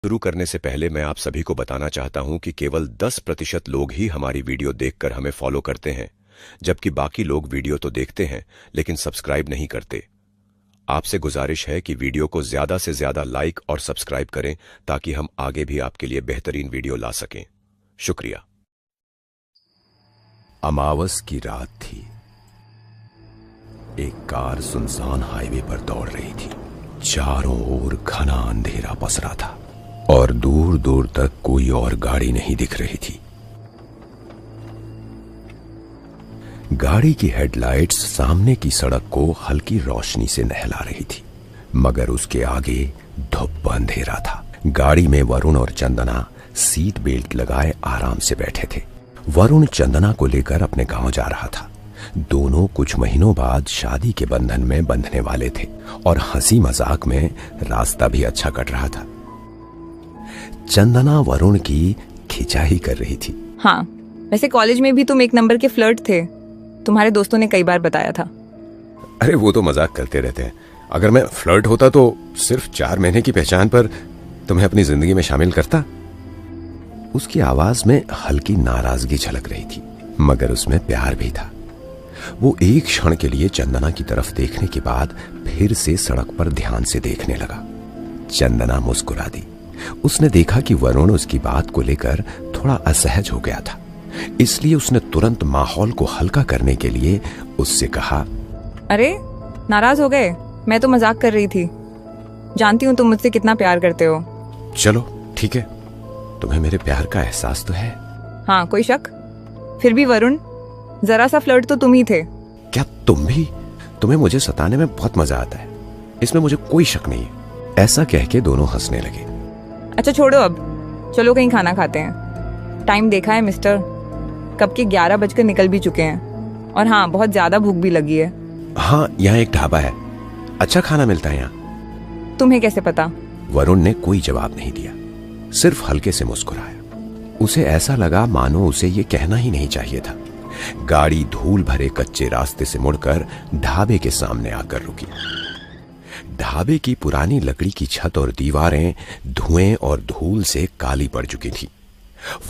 शुरू करने से पहले मैं आप सभी को बताना चाहता हूं कि केवल 10% लोग ही हमारी वीडियो देखकर हमें फॉलो करते हैं, जबकि बाकी लोग वीडियो तो देखते हैं लेकिन सब्सक्राइब नहीं करते। आपसे गुजारिश है कि वीडियो को ज्यादा से ज्यादा लाइक और सब्सक्राइब करें ताकि हम आगे भी आपके लिए बेहतरीन वीडियो ला सकें। शुक्रिया। अमावस की रात थी। एक कार सुनसान हाईवे पर दौड़ रही थी। चारों ओर घना अंधेरा पसरा था और दूर दूर तक कोई और गाड़ी नहीं दिख रही थी। गाड़ी की हेडलाइट्स सामने की सड़क को हल्की रोशनी से नहला रही थी, मगर उसके आगे धुप अंधेरा था। गाड़ी में वरुण और चंदना सीट बेल्ट लगाए आराम से बैठे थे। वरुण चंदना को लेकर अपने गांव जा रहा था। दोनों कुछ महीनों बाद शादी के बंधन में बंधने वाले थे और हंसी मजाक में रास्ता भी अच्छा कट रहा था। चंदना वरुण की खिंचाई कर रही थी। हाँ, वैसे कॉलेज में भी तुम एक नंबर के फ्लर्ट थे, तुम्हारे दोस्तों ने कई बार बताया था। अरे वो तो मजाक करते रहते हैं। अगर मैं फ्लर्ट होता तो सिर्फ 4 महीने की पहचान पर तुम्हें अपनी जिंदगी में शामिल करता। उसकी आवाज में हल्की नाराजगी झलक रही थी, मगर उसमें प्यार भी था। वो एक क्षण के लिए चंदना की तरफ देखने के बाद फिर से सड़क पर ध्यान से देखने लगा। चंदना मुस्कुरा दी। उसने देखा कि वरुण उसकी बात को लेकर थोड़ा असहज हो गया था, इसलिए उसने तुरंत माहौल को हल्का करने के लिए उससे कहा, अरे नाराज हो गए? मैं तो मजाक कर रही थी। जानती हूँ तुम मुझसे कितना प्यार करते हो। चलो ठीक है, तुम्हें मेरे प्यार का एहसास तो है। हाँ, कोई शक? फिर भी वरुण, जरा सा फ्लर्ट तो तुम ही थे। क्या तुम भी? तुम्हें मुझे सताने में बहुत मजा आता है, इसमें मुझे कोई शक नहीं है। ऐसा कह के दोनों हंसने लगे। अच्छा छोड़ो, अब चलो कहीं खाना खाते हैं। टाइम देखा है मिस्टर, कब के 11 बजकर निकल भी चुके हैं। और हाँ, बहुत ज्यादा भूख भी लगी है। हाँ, यहाँ एक ढाबा है, अच्छा खाना मिलता है यहाँ। तुम्हें कैसे पता? वरुण ने कोई जवाब नहीं दिया, सिर्फ हल्के से मुस्कुराया। उसे ऐसा लगा मानो उसे ये कहना ही नहीं चाहिए था। गाड़ी धूल भरे कच्चे रास्ते से मुड़कर ढाबे के सामने आकर रुकी। ढाबे की पुरानी लकड़ी की छत और दीवारें धुएं और धूल से काली पड़ चुकी थी।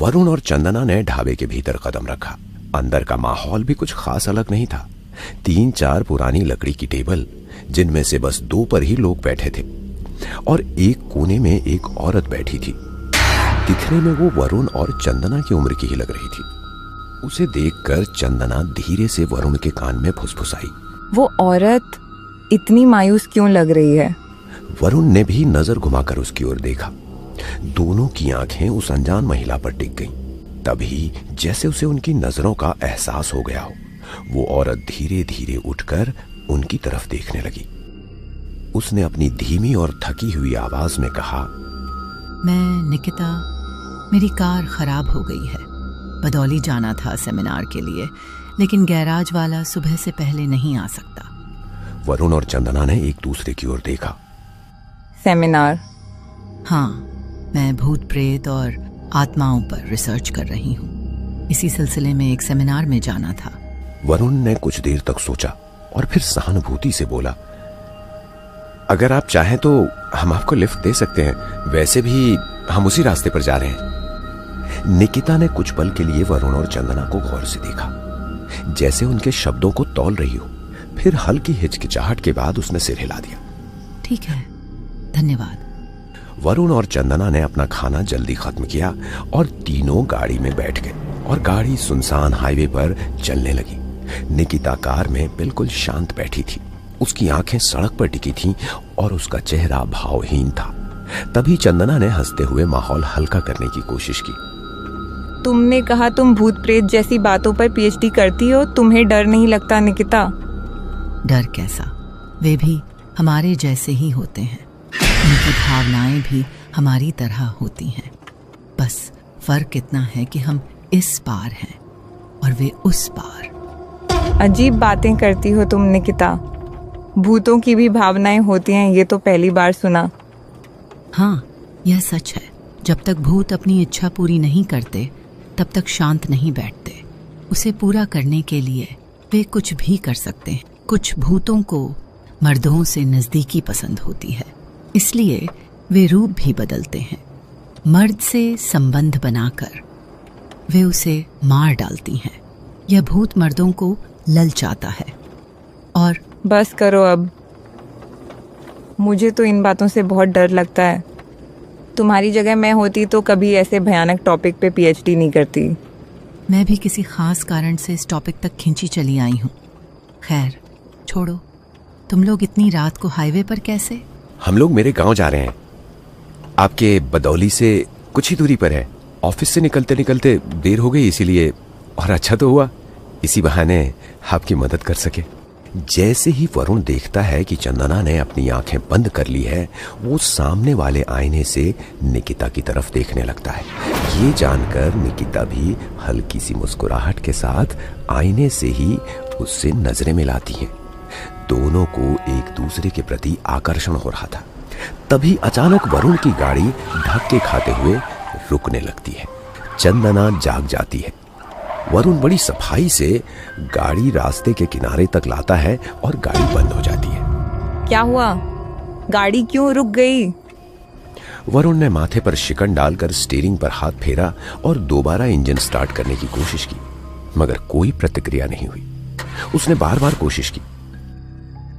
वरुण और चंदना ने ढाबे के भीतर कदम रखा। अंदर का माहौल भी कुछ खास अलग नहीं था। 3-4 पुरानी लकड़ी की टेबल, जिनमें से बस 2 पर ही लोग बैठे थे, और एक कोने में एक औरत बैठी थी। दिखने में वो वरुण और चंदना की उम्र की ही लग रही थी। उसे देखकर चंदना धीरे से वरुण के कान में फुसफुसाई, वो औरत इतनी मायूस क्यों लग रही है? वरुण ने भी नजर घुमाकर उसकी ओर देखा। दोनों की आंखें उस अनजान महिला पर टिक गईं। तभी जैसे उसे उनकी नजरों का एहसास हो गया हो, वो औरत धीरे धीरे उठकर उनकी तरफ देखने लगी। उसने अपनी धीमी और थकी हुई आवाज में कहा, मैं निकिता, मेरी कार खराब हो गई है। बदौली जाना था सेमिनार के लिए, लेकिन गैराज वाला सुबह से पहले नहीं आ सकता। वरुण और चंदना ने एक दूसरे की ओर देखा। सेमिनार? हाँ, मैं भूत प्रेत और आत्माओं पर रिसर्च कर रही हूँ। इसी सिलसिले में एक सेमिनार में जाना था। वरुण ने कुछ देर तक सोचा और फिर सहानुभूति से बोला, अगर आप चाहें तो हम आपको लिफ्ट दे सकते हैं, वैसे भी हम उसी रास्ते पर जा रहे हैं। निकिता ने कुछ पल के लिए वरुण और चंदना को गौर से देखा, जैसे उनके शब्दों को तौल रही हो। फिर हल्की हिचकिचाहट के बाद उसने सिर हिला दिया। ठीक है, धन्यवाद। वरुण और चंदना ने अपना खाना जल्दी खत्म किया और तीनों गाड़ी में बैठ गए और गाड़ी सुनसान हाईवे पर चलने लगी। निकिता कार में बिल्कुल शांत बैठी थी। उसकी आंखें सड़क पर टिकी थीं और उसका चेहरा भावहीन था। तभी चंदना ने हंसते हुए माहौल हल्का करने की कोशिश की। तुमने कहा तुम भूत प्रेत जैसी बातों पर पीएचडी करती हो, तुम्हें डर नहीं लगता निकिता? डर कैसा, वे भी हमारे जैसे ही होते हैं। उनकी भावनाएं भी हमारी तरह होती हैं। बस फर्क इतना है कि हम इस पार हैं और वे उस पार। अजीब बातें करती हो तुम निकिता। भूतों की भी भावनाएं होती हैं, ये तो पहली बार सुना। हाँ, यह सच है। जब तक भूत अपनी इच्छा पूरी नहीं करते, तब तक शांत नहीं बैठते। उसे पूरा करने के लिए वे कुछ भी कर सकते हैं। कुछ भूतों को मर्दों से नजदीकी पसंद होती है, इसलिए वे रूप भी बदलते हैं। मर्द से संबंध बनाकर वे उसे मार डालती हैं। यह भूत मर्दों को ललचाता है। और बस करो अब, मुझे तो इन बातों से बहुत डर लगता है। तुम्हारी जगह मैं होती तो कभी ऐसे भयानक टॉपिक पे पीएचडी नहीं करती। मैं भी किसी खास कारण से इस टॉपिक तक खींची चली आई हूँ। खैर छोड़ो, तुम लोग इतनी रात को हाईवे पर कैसे? हम लोग मेरे गांव जा रहे हैं, आपके बदौली से कुछ ही दूरी पर है। ऑफिस से निकलते निकलते देर हो गई इसीलिए, और अच्छा तो हुआ इसी बहाने आपकी मदद कर सके। जैसे ही वरुण देखता है कि चंदना ने अपनी आंखें बंद कर ली है, वो सामने वाले आईने से निकिता की तरफ देखने लगता है। ये जानकर निकिता भी हल्की सी मुस्कुराहट के साथ आईने से ही उससे नजरें मिलाती हैं। दोनों को एक दूसरे के प्रति आकर्षण हो रहा था। तभी अचानक वरुण की गाड़ी धक्के खाते हुए रुकने लगती है। चंदना जाग जाती है। वरुण बड़ी सफाई से गाड़ी रास्ते के किनारे तक लाता है और गाड़ी बंद हो जाती है। क्या हुआ? गाड़ी क्यों रुक गई? वरुण ने माथे पर शिकन डालकर स्टीयरिंग पर हाथ फेरा और दोबारा इंजन स्टार्ट करने की कोशिश की, मगर कोई प्रतिक्रिया नहीं हुई। उसने बार बार कोशिश की।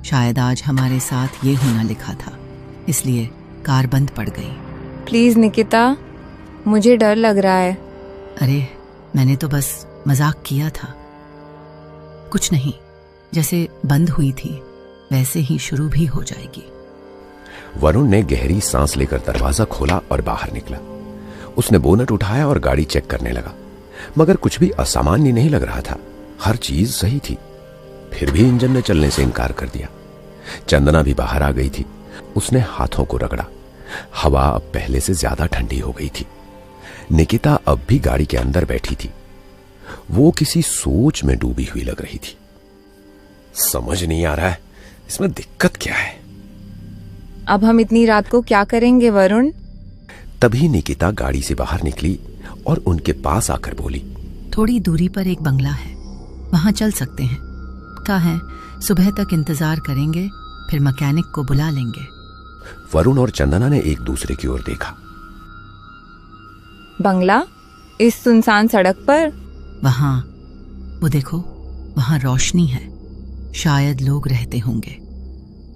शायद आज हमारे साथ ये होना लिखा था, इसलिए कार बंद पड़ गई। प्लीज निकिता, मुझे डर लग रहा है। अरे मैंने तो बस मजाक किया था। कुछ नहीं, जैसे बंद हुई थी वैसे ही शुरू भी हो जाएगी। वरुण ने गहरी सांस लेकर दरवाजा खोला और बाहर निकला। उसने बोनट उठाया और गाड़ी चेक करने लगा, मगर कुछ भी असामान्य नहीं लग रहा था। हर चीज सही थी। फिर भी इंजन ने चलने से इनकार कर दिया। चंदना भी बाहर आ गई थी। उसने हाथों को रगड़ा। हवा अब पहले से ज्यादा ठंडी हो गई थी। निकिता अब भी गाड़ी के अंदर बैठी थी। वो किसी सोच में डूबी हुई लग रही थी। समझ नहीं आ रहा है इसमें दिक्कत क्या है। अब हम इतनी रात को क्या करेंगे वरुण? तभी निकिता गाड़ी से बाहर निकली और उनके पास आकर बोली, थोड़ी दूरी पर एक बंगला है, वहां चल सकते हैं। क्या है, सुबह तक इंतजार करेंगे, फिर मैकेनिक को बुला लेंगे। वरुण और चंदना ने एक दूसरे की ओर देखा। बंगला? इस सुनसान सड़क पर? वहां वो देखो, वहां रोशनी है, शायद लोग रहते होंगे।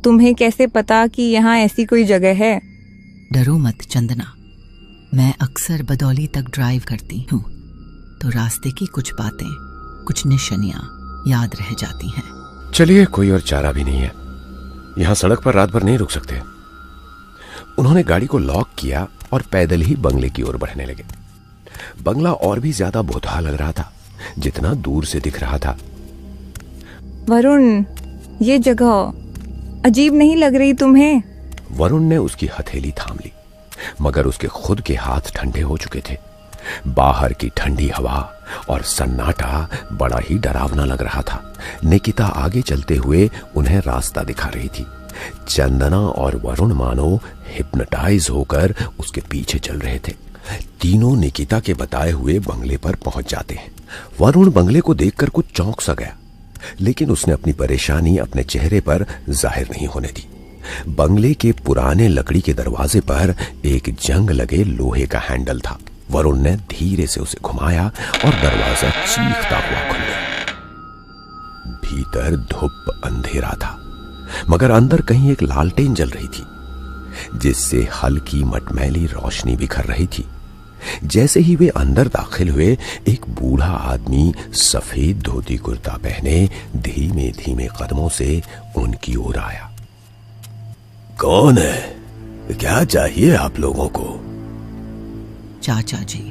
तुम्हें कैसे पता कि यहाँ ऐसी कोई जगह है? डरो मत चंदना, मैं अक्सर बदौली तक ड्राइव करती हूँ, तो रास्ते की कुछ बातें, कुछ निशानियां याद रह जाती हैं। चलिए, कोई और चारा भी नहीं है, यहाँ सड़क पर रात भर नहीं रुक सकते। उन्होंने गाड़ी को लॉक किया और पैदल ही बंगले की ओर बढ़ने लगे। बंगला और भी ज्यादा भोथा लग रहा था जितना दूर से दिख रहा था। वरुण, ये जगह अजीब नहीं लग रही तुम्हें? वरुण ने उसकी हथेली थाम ली, मगर उसके खुद के हाथ ठंडे हो चुके थे। बाहर की ठंडी हवा और सन्नाटा बड़ा ही डरावना लग रहा था। निकिता आगे चलते हुए उन्हें रास्ता दिखा रही थी। चंदना और वरुण मानो हिप्नोटाइज होकर उसके पीछे चल रहे थे। तीनों निकिता के बताए हुए बंगले पर पहुंच जाते हैं। वरुण बंगले को देखकर कुछ चौंक सा गया, लेकिन उसने अपनी परेशानी अपने चेहरे पर जाहिर नहीं होने दी। बंगले के पुराने लकड़ी के दरवाजे पर एक जंग लगे लोहे का हैंडल था। वरुण ने धीरे से उसे घुमाया और दरवाजा चीखता हुआ खुल गया। भीतर धुप अंधेरा था, मगर अंदर कहीं एक लालटेन जल रही थी, जिससे हल्की मटमैली रोशनी बिखर रही थी। जैसे ही वे अंदर दाखिल हुए, एक बूढ़ा आदमी सफेद धोती कुर्ता पहने धीमे धीमे कदमों से उनकी ओर आया। कौन है? क्या चाहिए आप लोगों को? चाचा जी,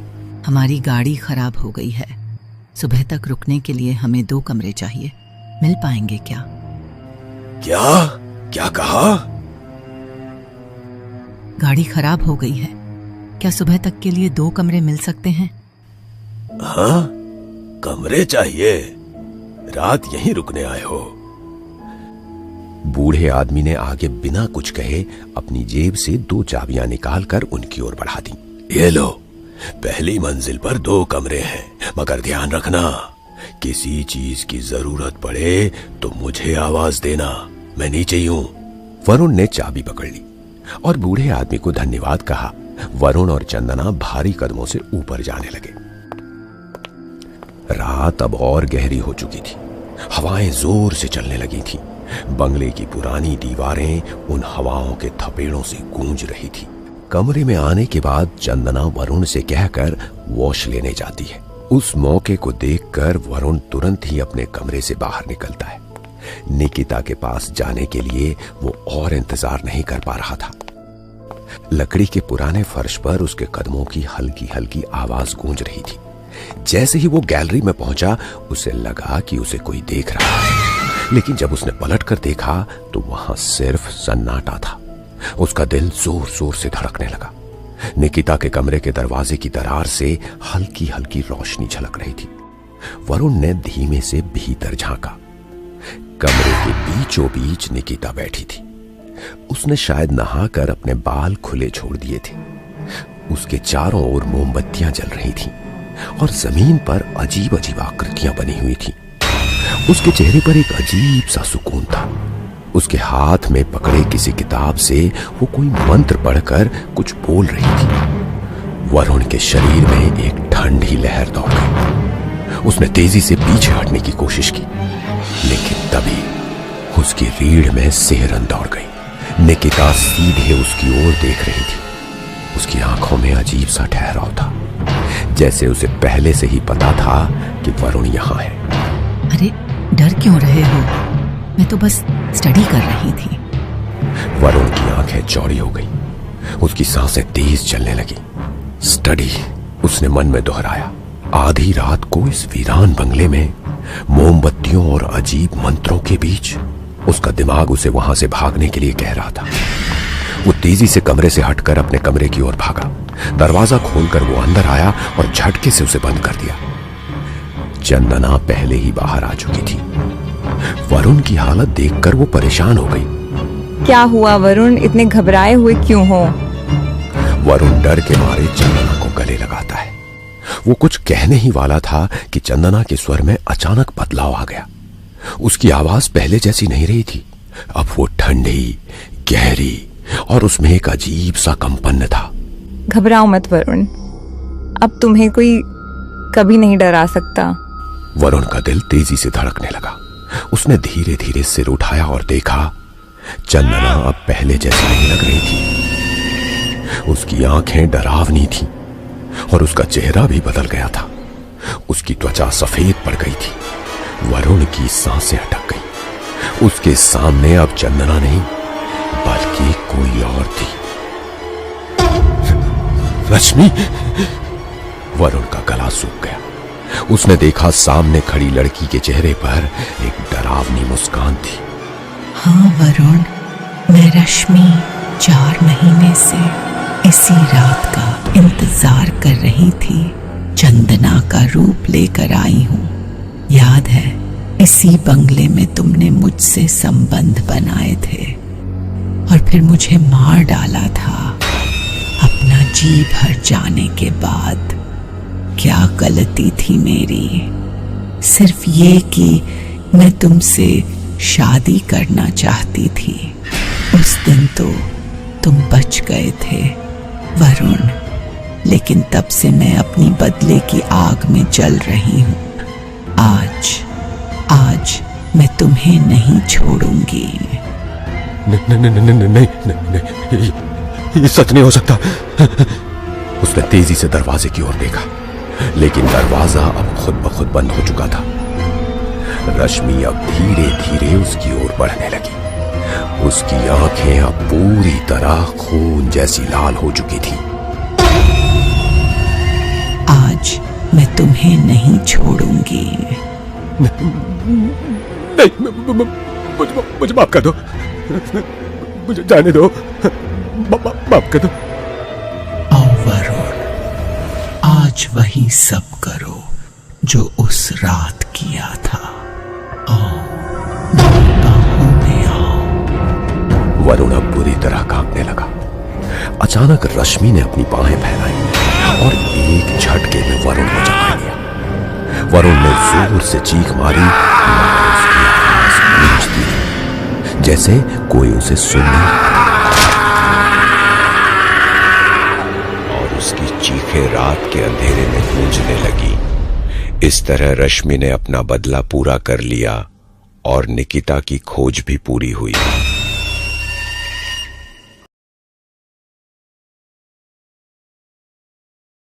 हमारी गाड़ी खराब हो गई है। सुबह तक रुकने के लिए हमें 2 कमरे चाहिए, मिल पाएंगे क्या? क्या क्या कहा? गाड़ी खराब हो गई है, क्या सुबह तक के लिए 2 कमरे मिल सकते हैं? हाँ, कमरे चाहिए? रात यहीं रुकने आए हो? बूढ़े आदमी ने आगे बिना कुछ कहे अपनी जेब से 2 चाबियां निकालकर उनकी ओर बढ़ा दी। ये लो, पहली मंजिल पर 2 कमरे हैं, मगर ध्यान रखना, किसी चीज की जरूरत पड़े तो मुझे आवाज देना, मैं नीचे ही हूं। वरुण ने चाबी पकड़ ली और बूढ़े आदमी को धन्यवाद कहा वरुण और चंदना भारी कदमों से ऊपर जाने लगे। रात अब और गहरी हो चुकी थी। हवाएं जोर से चलने लगी थीं। बंगले की पुरानी दीवारें उन हवाओं के थपेड़ों से गूंज रही थी। कमरे में आने के बाद चंदना वरुण से कहकर वॉश लेने जाती है। उस मौके को देखकर वरुण तुरंत ही अपने कमरे से बाहर निकलता है। निकिता के पास जाने के लिए वो और इंतजार नहीं कर पा रहा था। लकड़ी के पुराने फर्श पर उसके कदमों की हल्की हल्की आवाज गूंज रही थी। जैसे ही वो गैलरी में पहुंचा, उसे लगा कि उसे कोई देख रहा है, लेकिन जब उसने पलट कर देखा तो वहां सिर्फ सन्नाटा था। उसका दिल जोर जोर से धड़कने लगा। निकिता के कमरे के दरवाजे की दरार से हल्की हल्की रोशनी झलक रही थी। वरुण ने धीमे से भीतर झांका। कमरे के बीचों बीच निकिता बैठी थी। उसने शायद नहाकर अपने बाल खुले छोड़ दिए थे। उसके चारों ओर मोमबत्तियां जल रही थीं और जमीन पर अजीब अजीब आकृतियां बनी हुई थीं। उसके चेहरे पर एक अजीब सा सुकून था। उसके हाथ में पकड़े किसी किताब से वो कोई मंत्र पढ़कर कुछ बोल रही थी। वरुण के शरीर में एक ठंडी लहर दौड़ गई। उसने तेजी से पीछे हटने की कोशिश की, लेकिन तभी उसकी रीढ़ में सिहरन दौड़ गई। निकिता सीधे उसकी ओर देख रही थी। उसकी आंखों में अजीब सा ठहराव था, जैसे उसे पहले से ही पता था कि वरुण यहाँ है। अरे डर क्यों रहे हो? मैं तो बस स्टडी कर रही थी। वरुण की आंखें चौड़ी हो गई। उसकी सांसें तेज चलने लगी। स्टडी, उसने मन में दोहराया। आधी रात को इस वीरान बंगले में मोमबत्तियों और अजीब मंत्रों के बीच उसका दिमाग उसे वहां से भागने के लिए कह रहा था। वो तेजी से कमरे से हटकर अपने कमरे की ओर भागा। दरवाजा खोलकर वो अंदर आया और झटके से उसे बंद कर दिया। चंदना पहले ही बाहर आ चुकी थी। वरुण की हालत देखकर वो परेशान हो गई। क्या हुआ वरुण, इतने घबराए हुए क्यों हो? वरुण डर के मारे चंदना को गले लगाता है। वो कुछ कहने ही वाला था कि चंदना के स्वर में अचानक बदलाव आ गया। उसकी आवाज पहले जैसी नहीं रही थी। अब वो ठंडी, गहरी और उसमें एक अजीब सा कंपन था। घबराओ मत वरुण, अब तुम्हें कोई कभी नहीं डरा सकता। वरुण का दिल तेजी से धड़कने लगा। उसने धीरे धीरे सिर उठाया और देखा चंदना अब पहले जैसी नहीं लग रही थी। उसकी आंखें डरावनी थीं और उसका चेहरा भी बदल गया था। उसकी त्वचा सफेद पड़ गई थी। वरुण की सांसें अटक गई। उसके सामने अब चंदना नहीं बल्कि कोई और थी। रश्मि! वरुण का गला सूख गया। उसने देखा सामने खड़ी लड़की के चेहरे पर एक डरावनी मुस्कान थी। हाँ वरुण, मैं रश्मि 4 महीने से इसी रात का इंतजार कर रही थी। चंदना का रूप लेकर आई हूँ। याद है, इसी बंगले में तुमने मुझसे संबंध बनाए थे और फिर मुझे मार डाला था अपना जी भर जाने के बाद। क्या गलती थी मेरी? सिर्फ ये कि मैं तुमसे शादी करना चाहती थी। उस दिन तो तुम बच गए थे वरुण, लेकिन तब से मैं अपनी बदले की आग में जल रही हूँ। आज मैं तुम्हें नहीं छोड़ूंगी। नहीं, ये सच नहीं हो सकता। उसने तेजी से दरवाजे की ओर देखा, लेकिन दरवाजा अब खुद ब खुद बंद हो चुका था। रश्मि अब धीरे धीरे उसकी ओर बढ़ने लगी। उसकी आंखें अब पूरी तरह खून जैसी लाल हो चुकी थी। आज मैं तुम्हें नहीं छोड़ूंगी। नहीं, मुझे माफ कर दो। मुझे जाने दो। माफ कर दो। वरुण, आज वही सब करो जो उस रात किया था। आओ, मेरी बाहों में आओ। वरुण अब बुरी तरह कांपने लगा। अचानक रश्मि ने अपनी बाहें फैलाई और एक झटके में वरुण को जगा दिया। वरुण ने जोर से चीख मारी, उसकी आवाज गूंजती थी, जैसे कोई उसे सुन नहीं रहा था। चीखें रात के अंधेरे में गूंजने लगी। इस तरह रश्मि ने अपना बदला पूरा कर लिया और निकिता की खोज भी पूरी हुई।